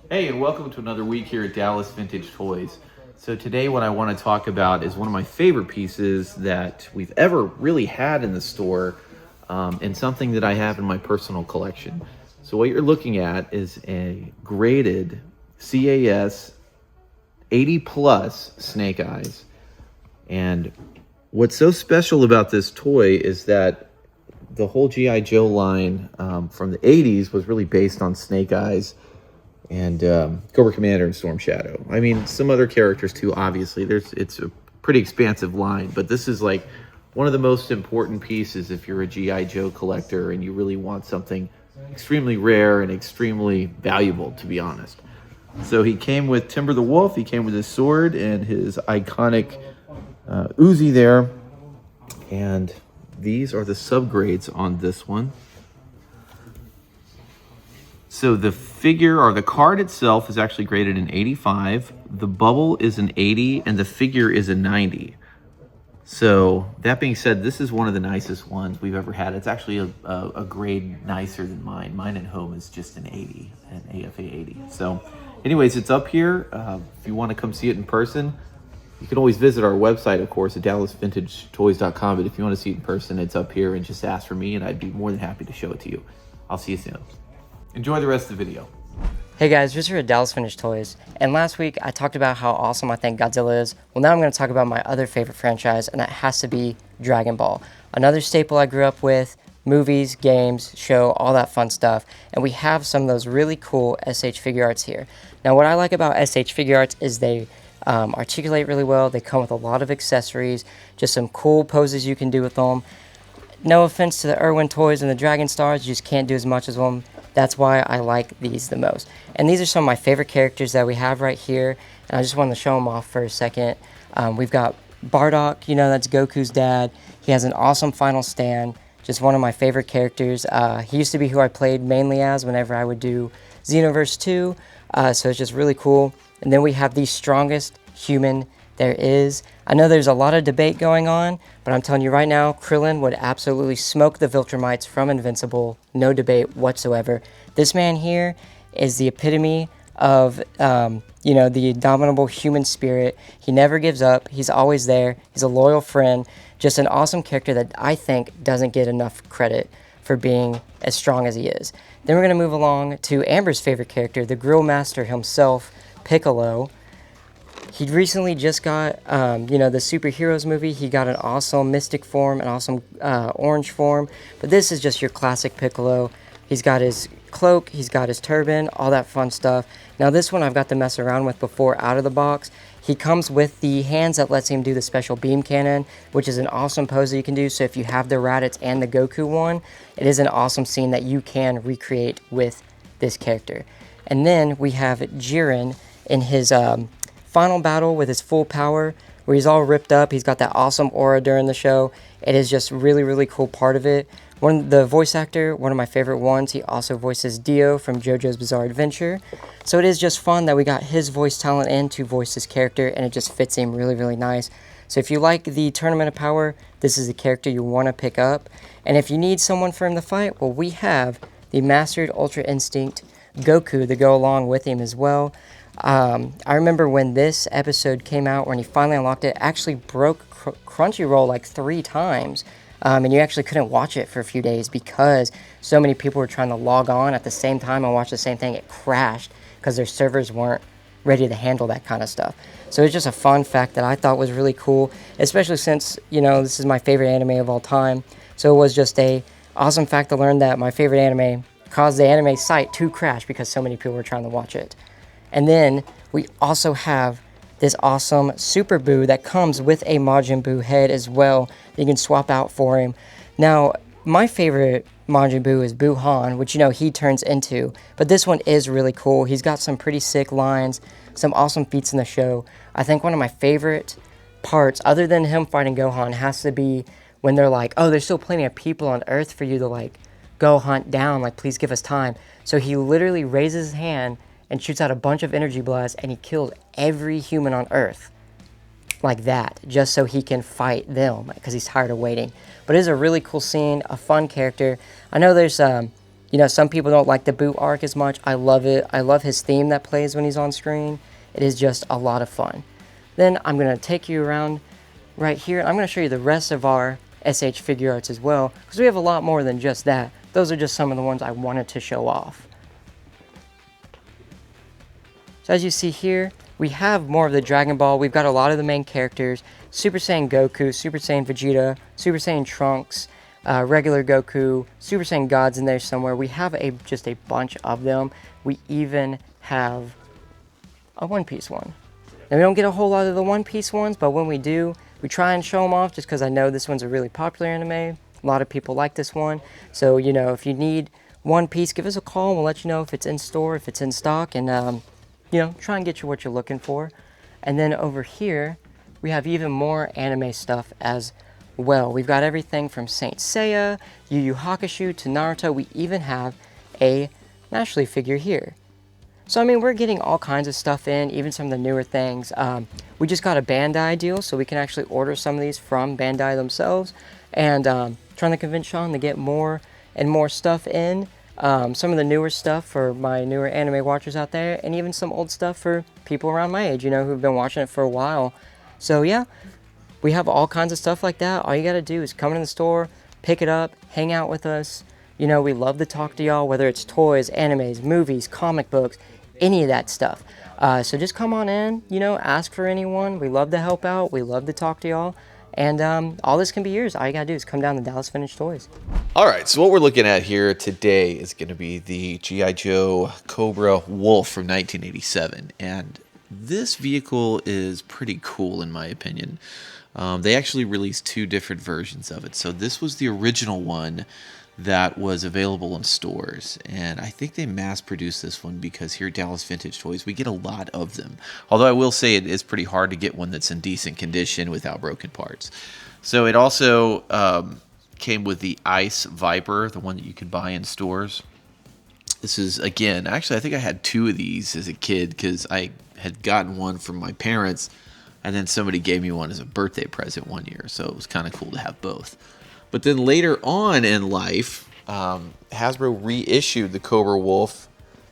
Hey, and welcome to another week here at Dallas Vintage Toys. So today what I want to talk about is one of my favorite pieces that we've ever really had in the store, and something that I have in my personal collection. So what you're looking at is a graded CAS 80 plus Snake Eyes. And what's so special about this toy is that the whole G.I. Joe line from the 80s was really based on Snake Eyes and Cobra Commander and Storm Shadow. I mean, some other characters too, obviously. It's a pretty expansive line, but this is like one of the most important pieces if you're a G.I. Joe collector and you really want something extremely rare and extremely valuable, to be honest. So he came with Timber the Wolf, he came with his sword and his iconic Uzi there. And these are the subgrades on this one. So the figure, or the card itself, is actually graded in 85. The bubble is an 80, and the figure is a 90. So that being said, this is one of the nicest ones we've ever had. It's actually a grade nicer than mine. Mine at home is just an 80, an AFA 80. So anyways, it's up here. If you want to come see it in person, you can always visit our website, of course, at DallasVintageToys.com. But if you want to see it in person, it's up here, and just ask for me, and I'd be more than happy to show it to you. I'll see you soon. Enjoy the rest of the video. Hey guys, Richard at Dallas Vintage Toys, and last week I talked about how awesome I think Godzilla is. Well, now I'm going to talk about my other favorite franchise, and that has to be Dragon Ball. Another staple I grew up with, movies, games, show, all that fun stuff, and we have some of those really cool SH Figuarts here. Now what I like about SH Figuarts is they articulate really well, they come with a lot of accessories, just some cool poses you can do with them. No offense to the Irwin toys and the Dragon Stars, you just can't do as much as them. That's why I like these the most. And these are some of my favorite characters that we have right here. And I just wanted to show them off for a second. We've got Bardock, you know, that's Goku's dad. He has an awesome final stand. Just one of my favorite characters. He used to be who I played mainly as whenever I would do Xenoverse 2. So it's just really cool. And then we have the strongest human there is. I know there's a lot of debate going on, but I'm telling you right now, Krillin would absolutely smoke the Viltrumites from Invincible. No debate whatsoever. This man here is the epitome of, you know, the indomitable human spirit. He never gives up. He's always there. He's a loyal friend. Just an awesome character that I think doesn't get enough credit for being as strong as he is. Then we're going to move along to Amber's favorite character, the Grill Master himself, Piccolo. He recently just got, you know, the superheroes movie. He got an awesome mystic form, an awesome orange form. But this is just your classic Piccolo. He's got his cloak, he's got his turban, all that fun stuff. Now this one I've got to mess around with before out of the box. He comes with the hands that lets him do the special beam cannon, which is an awesome pose that you can do. So if you have the Raditz and the Goku one, it is an awesome scene that you can recreate with this character. And then we have Jiren in his final battle with his full power, where he's all ripped up. He's got that awesome aura during the show. It is just really, really cool part of it. The voice actor, one of my favorite ones, he also voices Dio from JoJo's Bizarre Adventure. So it is just fun that we got his voice talent in to voice this character, and it just fits him really, really nice. So if you like the Tournament of Power, this is the character you want to pick up. And if you need someone for him to fight, well, we have the Mastered Ultra Instinct Goku to go along with him as well. I remember when this episode came out, when he finally unlocked it, it actually broke Crunchyroll like 3 times. And you actually couldn't watch it for a few days because so many people were trying to log on at the same time and watch the same thing. It crashed because their servers weren't ready to handle that kind of stuff. So it's just a fun fact that I thought was really cool, especially since, you know, this is my favorite anime of all time. So it was just a awesome fact to learn that my favorite anime caused the anime site to crash because so many people were trying to watch it. And then we also have this awesome Super Buu that comes with a Majin Buu head as well that you can swap out for him. Now, my favorite Majin Buu is Buuhan, which, you know, he turns into. But this one is really cool. He's got some pretty sick lines, some awesome feats in the show. I think one of my favorite parts, other than him fighting Gohan, has to be when they're like, oh, there's still plenty of people on Earth for you to, like, go hunt down. Like, please give us time. So he literally raises his hand and shoots out a bunch of energy blasts, and he kills every human on Earth like that, just so he can fight them, because he's tired of waiting. But it is a really cool scene, a fun character. I know there's You know, some people don't like the boot arc as much. I love it. I love his theme that plays when he's on screen. It is just a lot of fun. Then I'm going to take you around right here. I'm going to show you the rest of our SH Figuarts as well, because we have a lot more than just that. Those are just some of the ones I wanted to show off. So as you see here, we have more of the Dragon Ball. We've got a lot of the main characters. Super Saiyan Goku, Super Saiyan Vegeta, Super Saiyan Trunks, regular Goku, Super Saiyan Gods in there somewhere. We have just a bunch of them. We even have a One Piece one. Now, we don't get a whole lot of the One Piece ones, but when we do, we try and show them off just because I know this one's a really popular anime. A lot of people like this one. So, you know, if you need One Piece, give us a call and we'll let you know if it's in store, if it's in stock, and, you know, try and get you what you're looking for. And then over here, we have even more anime stuff as well. We've got everything from Saint Seiya, Yu Yu Hakusho to Naruto. We even have a Mashley figure here. So, I mean, we're getting all kinds of stuff in, even some of the newer things. We just got a Bandai deal, so we can actually order some of these from Bandai themselves. And trying to convince Sean to get more and more stuff in. Some of the newer stuff for my newer anime watchers out there, and even some old stuff for people around my age, you know, who've been watching it for a while. So, yeah, we have all kinds of stuff like that. All you got to do is come in the store, pick it up, hang out with us. You know, we love to talk to y'all, whether it's toys, animes, movies, comic books, any of that stuff. So just come on in, you know, ask for anyone. We love to help out. We love to talk to y'all. And all this can be yours. All you got to do is come down to Dallas Vintage Toys. All right, so what we're looking at here today is going to be the G.I. Joe Cobra Wolf from 1987. And this vehicle is pretty cool, in my opinion. They actually released two different versions of it. So this was the original one that was available in stores, and I think they mass-produced this one because here at Dallas Vintage Toys we get a lot of them. Although I will say it is pretty hard to get one that's in decent condition without broken parts. So it also came with the Ice Viper, the one that you could buy in stores. This is, again, actually I think I had two of these as a kid because I had gotten one from my parents, and then somebody gave me one as a birthday present one year, so it was kind of cool to have both. But then later on in life, Hasbro reissued the Cobra Wolf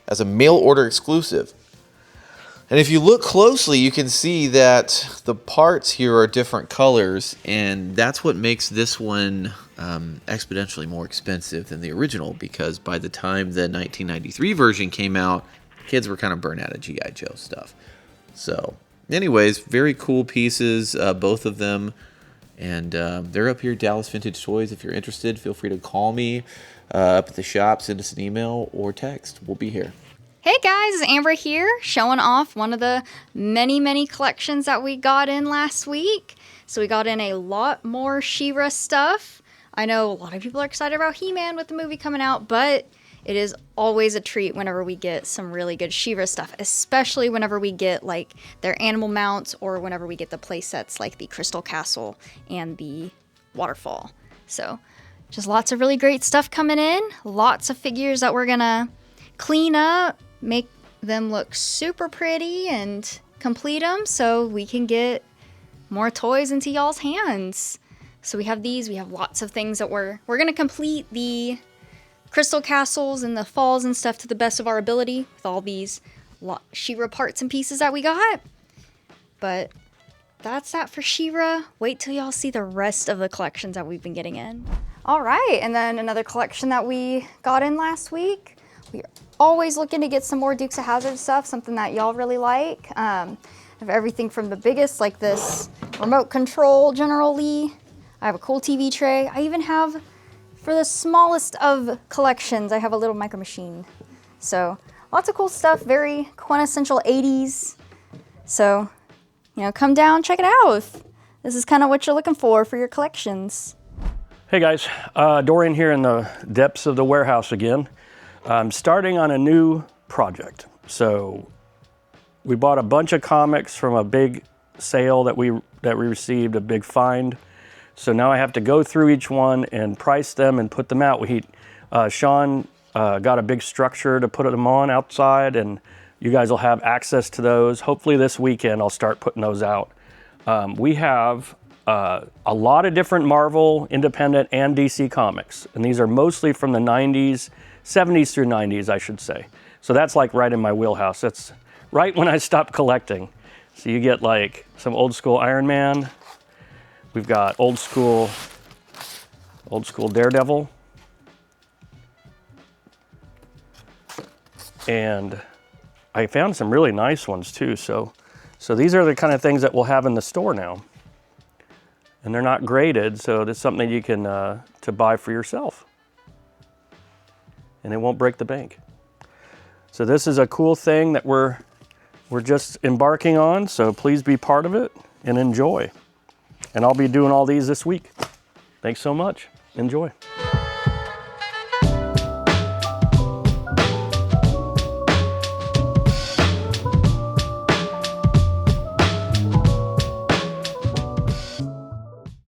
as a mail order exclusive. And if you look closely, you can see that the parts here are different colors, and that's what makes this one exponentially more expensive than the original, because by the time the 1993 version came out, kids were kind of burnt out of G.I. Joe stuff. So, anyways, very cool pieces, both of them. And they're up here, Dallas Vintage Toys. If you're interested, feel free to call me up at the shop, send us an email, or text. We'll be here. Hey guys, it's Amber here, showing off one of the many collections that we got in last week. So we got in a lot more She-Ra stuff. I know a lot of people are excited about He-Man with the movie coming out, but it is always a treat whenever we get some really good She-Ra stuff, especially whenever we get like their animal mounts or whenever we get the play sets like the Crystal Castle and the Waterfall. So just lots of really great stuff coming in. Lots of figures that we're gonna clean up, make them look super pretty, and complete them so we can get more toys into y'all's hands. So we have these. We have lots of things that we're gonna complete the Crystal Castles and the falls and stuff to the best of our ability with all these She-Ra parts and pieces that we got. But that's that for She-Ra. Wait till y'all see the rest of the collections that we've been getting in. All right, and then another collection that we got in last week. We're always looking to get some more Dukes of Hazzard stuff, something that y'all really like. I have everything from the biggest, like this remote control General Lee. I have a cool TV tray. I even have, for the smallest of collections, I have a little micro machine. So lots of cool stuff, very quintessential 80s. So, you know, come down, check it out if this is kind of what you're looking for your collections. Hey guys, Dorian here in the depths of the warehouse again. I'm starting on a new project. So we bought a bunch of comics from a big sale that we received, a big find. So now I have to go through each one and price them and put them out. Sean got a big structure to put them on outside, and you guys will have access to those. Hopefully this weekend I'll start putting those out. We have a lot of different Marvel, independent, and DC comics, and these are mostly from the 90s 70s through 90s, I should say. So that's like right in my wheelhouse. That's right when I stopped collecting. So you get like some old school Iron Man. We've got old school Daredevil. And I found some really nice ones too. So these are the kind of things that we'll have in the store now. And they're not graded, so it's something you can to buy for yourself. And it won't break the bank. So this is a cool thing that we're just embarking on, so please be part of it and enjoy. And I'll be doing all these this week. Thanks so much. Enjoy.